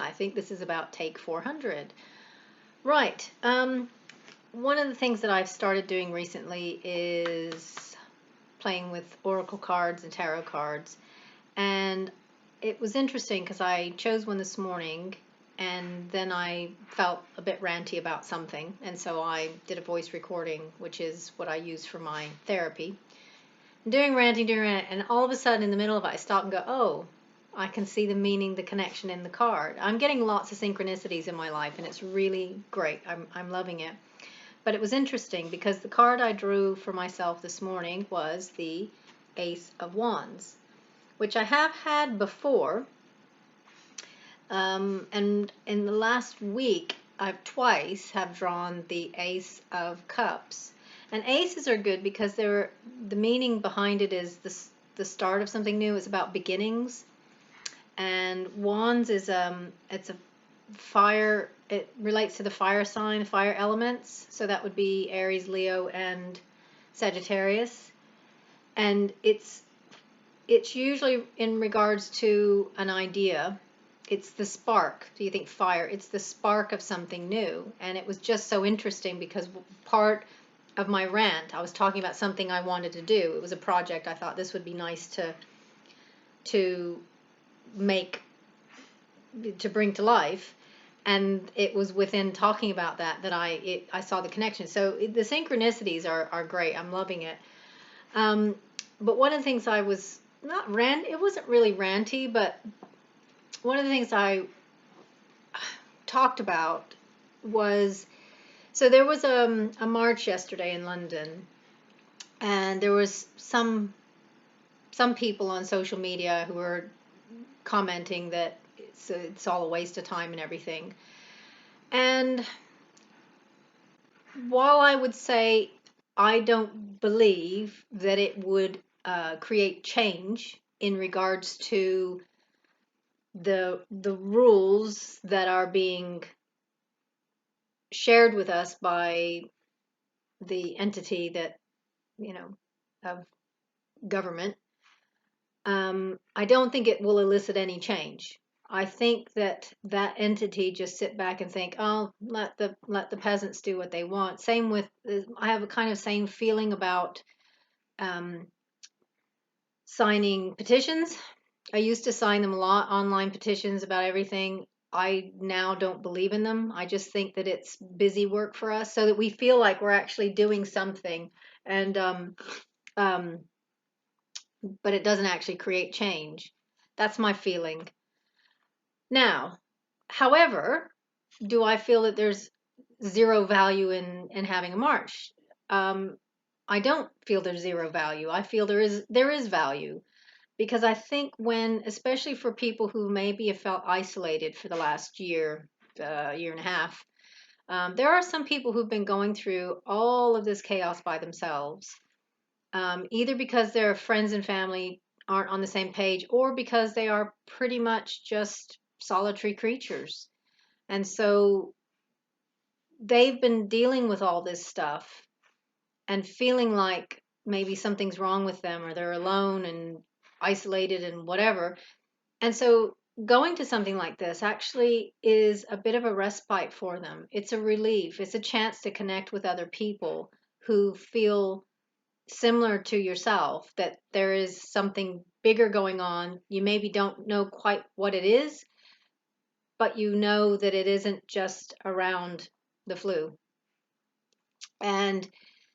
I think this is about take 400. Right. One of the things that I've started doing recently is playing with oracle cards and tarot cards. And it was interesting because I chose one this morning and then I felt a bit ranty about something. And so I did a voice recording, which is what I use for my therapy. Doing ranting, and all of a sudden in the middle of it, I stop and go, oh, I can see the meaning, the connection in the card. I'm getting lots of synchronicities in my life, and it's really great. I'm loving it. But it was interesting because the card I drew for myself this morning was the Ace of Wands, which I have had before. And in the last week, I've twice have drawn the Ace of Cups. And aces are good because the meaning behind it is the start of something new. It's about beginnings. And wands is it's a fire. It relates to the fire sign, fire elements. So that would be Aries, Leo, and Sagittarius. And it's usually in regards to an idea. It's the spark. Do you think fire? It's the spark of something new. And it was just so interesting because part of my rant, I was talking about something I wanted to do. It was a project I thought this would be nice to make, to bring to life. And it was within talking about that I saw the connection. So the synchronicities are great. I'm loving it. But one of the things I was it wasn't really ranty, but one of the things I talked about was, so there was a march yesterday in London, and there was some people on social media who were commenting that it's all a waste of time and everything. And while I would say I don't believe that it would create change in regards to the rules that are being shared with us by the entity that, of government, I don't think it will elicit any change. I think that entity just sit back and think, oh, let the peasants do what they want. Same with, I have a kind of same feeling about signing petitions. I used to sign them a lot, online petitions about everything. I now don't believe in them. I just think that it's busy work for us so that we feel like we're actually doing something. And but it doesn't actually create change. That's my feeling. Now, however, do I feel that there's zero value in having a march? I don't feel there's zero value. I feel there is value, because I think when, especially for people who maybe have felt isolated for the last year, year and a half, there are some people who've been going through all of this chaos by themselves, either because their friends and family aren't on the same page or because they are pretty much just solitary creatures. And so they've been dealing with all this stuff and feeling like maybe something's wrong with them or they're alone and isolated and whatever. And so going to something like this actually is a bit of a respite for them. It's a relief. It's a chance to connect with other people who feel similar to yourself, that there is something bigger going on. You maybe don't know quite what it is, but you know that it isn't just around the flu. And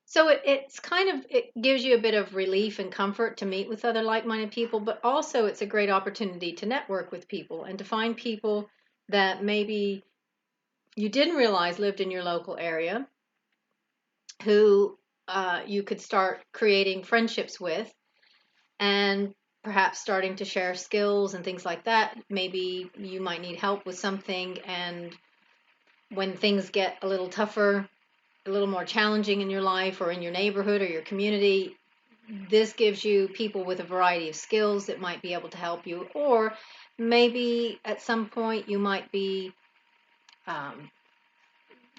so it's kind of, it gives you a bit of relief and comfort to meet with other like-minded people, but also it's a great opportunity to network with people and to find people that maybe you didn't realize lived in your local area, who you could start creating friendships with, and perhaps starting to share skills and things like that. Maybe you might need help with something, and when things get a little tougher, a little more challenging in your life or in your neighborhood or your community, this gives you people with a variety of skills that might be able to help you. Or maybe at some point you might be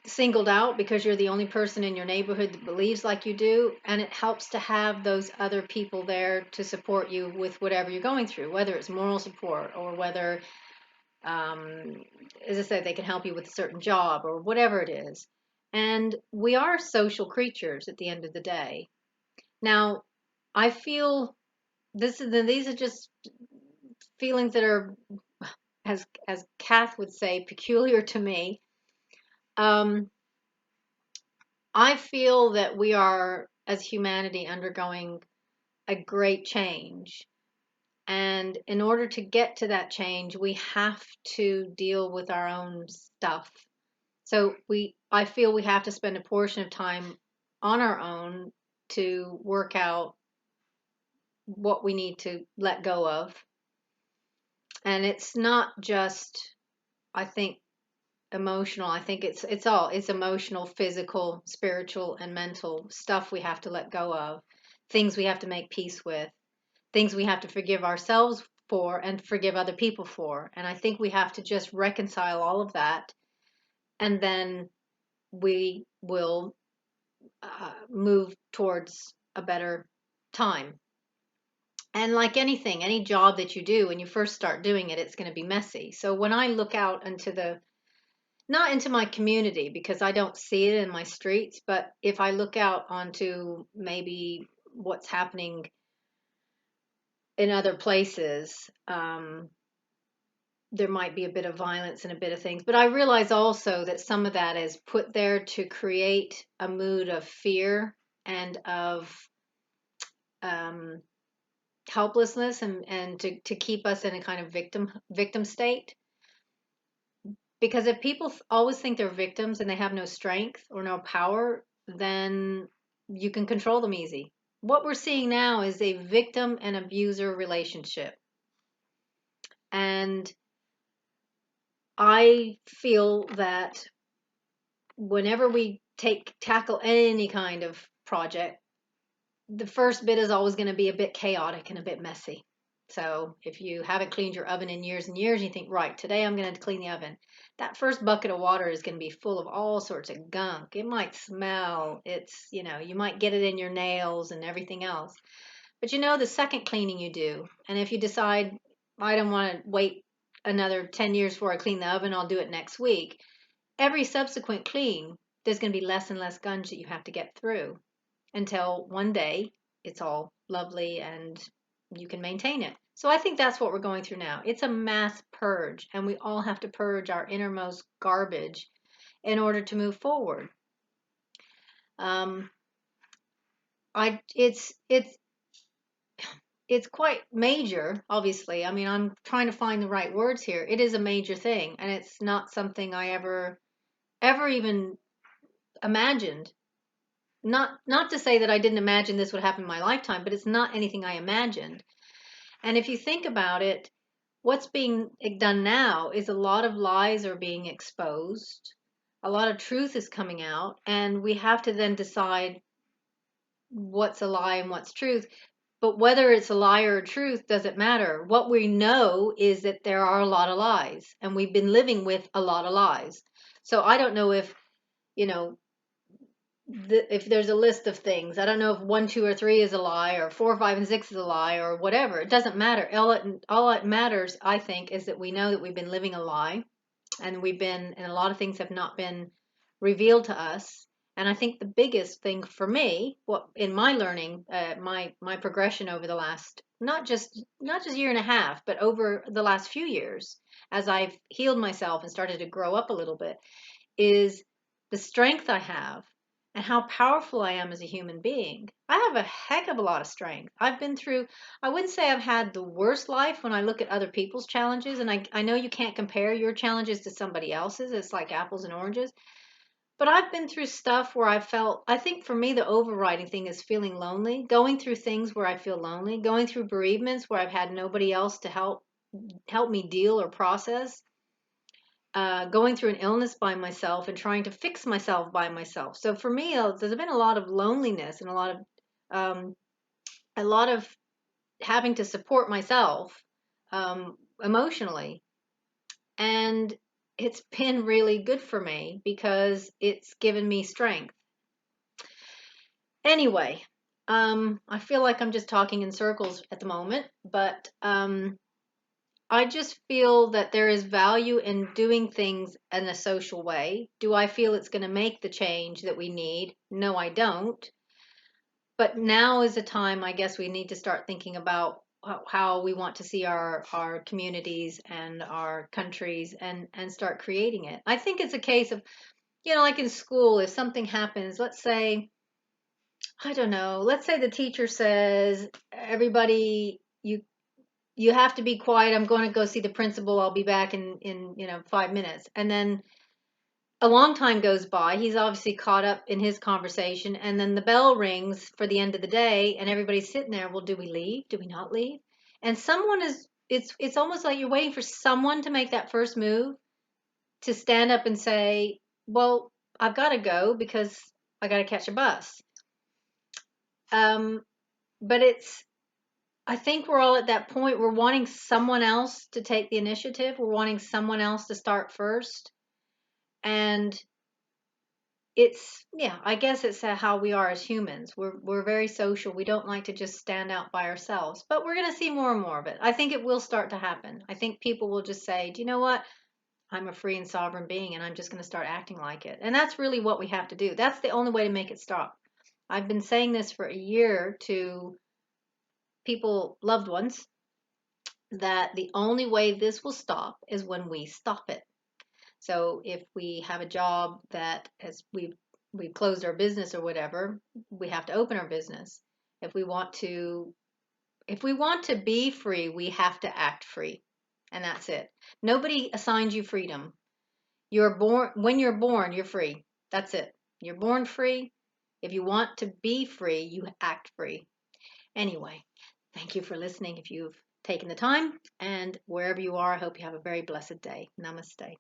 singled out because you're the only person in your neighborhood that believes like you do, and it helps to have those other people there to support you with whatever you're going through, whether it's moral support or whether as I said, they can help you with a certain job or whatever it is. And we are social creatures at the end of the day. Now, I feel these are just feelings that are, as Kath would say, peculiar to me. Um, I feel that we are, as humanity, undergoing a great change. And in order to get to that change, we have to deal with our own stuff. So I feel we have to spend a portion of time on our own to work out what we need to let go of. And it's not just, I think, emotional. I think it's emotional, physical, spiritual, and mental stuff we have to let go of, things we have to make peace with, things we have to forgive ourselves for and forgive other people for. And I think we have to just reconcile all of that, and then we will move towards a better time. And like anything, any job that you do, when you first start doing it, it's going to be messy. So when I look out into not into my community because I don't see it in my streets, but if I look out onto maybe what's happening in other places, there might be a bit of violence and a bit of things. But I realize also that some of that is put there to create a mood of fear and of um, helplessness, and to keep us in a kind of victim state. Because if people always think they're victims and they have no strength or no power, then you can control them easy. What we're seeing now is a victim and abuser relationship. And I feel that whenever we tackle any kind of project, the first bit is always going to be a bit chaotic and a bit messy. So if you haven't cleaned your oven in years and years, you think, right, today I'm going to clean the oven. That first bucket of water is going to be full of all sorts of gunk. It might smell. You might get it in your nails and everything else. But the second cleaning you do, and if you decide, I don't want to wait another 10 years before I clean the oven, I'll do it next week. Every subsequent clean, there's going to be less and less gunge that you have to get through until one day it's all lovely and you can maintain it. So I think that's what we're going through now. It's a mass purge, and we all have to purge our innermost garbage in order to move forward. Um, I it's quite major, obviously. I mean, I'm trying to find the right words here. It is a major thing, and it's not something I ever even imagined. Not to say that I didn't imagine this would happen in my lifetime, but it's not anything I imagined. And if you think about it, what's being done now is a lot of lies are being exposed. A lot of truth is coming out, and we have to then decide what's a lie and what's truth. But whether it's a lie or a truth doesn't matter. What we know is that there are a lot of lies, and we've been living with a lot of lies. So I don't know if, you know, if there's a list of things. I don't know if 1, 2, or 3 is a lie, or 4, 5, and 6 is a lie, or whatever. It doesn't matter. All it matters, I think, is that we know that we've been living a lie, and a lot of things have not been revealed to us. And I think the biggest thing for me, what in my learning, my progression over the last not just year and a half, but over the last few years, as I've healed myself and started to grow up a little bit, is the strength I have and how powerful I am as a human being. I have a heck of a lot of strength. I wouldn't say I've had the worst life when I look at other people's challenges. And I know you can't compare your challenges to somebody else's. It's like apples and oranges. But I've been through stuff where I think for me, the overriding thing is feeling lonely, going through things where I feel lonely, going through bereavements where I've had nobody else to help me deal or process, going through an illness by myself and trying to fix myself by myself. So for me, there's been a lot of loneliness and um, a lot of having to support myself emotionally, and it's been really good for me because it's given me strength. Anyway, I feel like I'm just talking in circles at the moment, but I just feel that there is value in doing things in a social way. Do I feel it's going to make the change that we need? No, I don't. But now is the time, I guess we need to start thinking about how we want to see our communities and our countries and start creating it. I think it's a case of, like in school, if something happens, let's say, I don't know, let's say the teacher says, everybody, you have to be quiet. I'm going to go see the principal. I'll be back in 5 minutes. And then a long time goes by. He's obviously caught up in his conversation. And then the bell rings for the end of the day and everybody's sitting there. Well, do we leave? Do we not leave? And someone is, it's almost like you're waiting for someone to make that first move to stand up and say, well, I've got to go because I got to catch a bus. Um, but I think we're all at that point. We're wanting someone else to take the initiative. We're wanting someone else to start first. And yeah, I guess it's how we are as humans. We're very social. We don't like to just stand out by ourselves. But we're going to see more and more of it. I think it will start to happen. I think people will just say, do you know what? I'm a free and sovereign being and I'm just going to start acting like it. And that's really what we have to do. That's the only way to make it stop. I've been saying this for a year to people, loved ones, that the only way this will stop is when we stop it. So if we have a job that has we've closed our business or whatever, we have to open our business. If we want to be free, we have to act free. And that's it. Nobody assigns you freedom. When you're born, you're free. That's it. You're born free. If you want to be free, you act free. Anyway, thank you for listening if you've taken the time. And wherever you are, I hope you have a very blessed day. Namaste.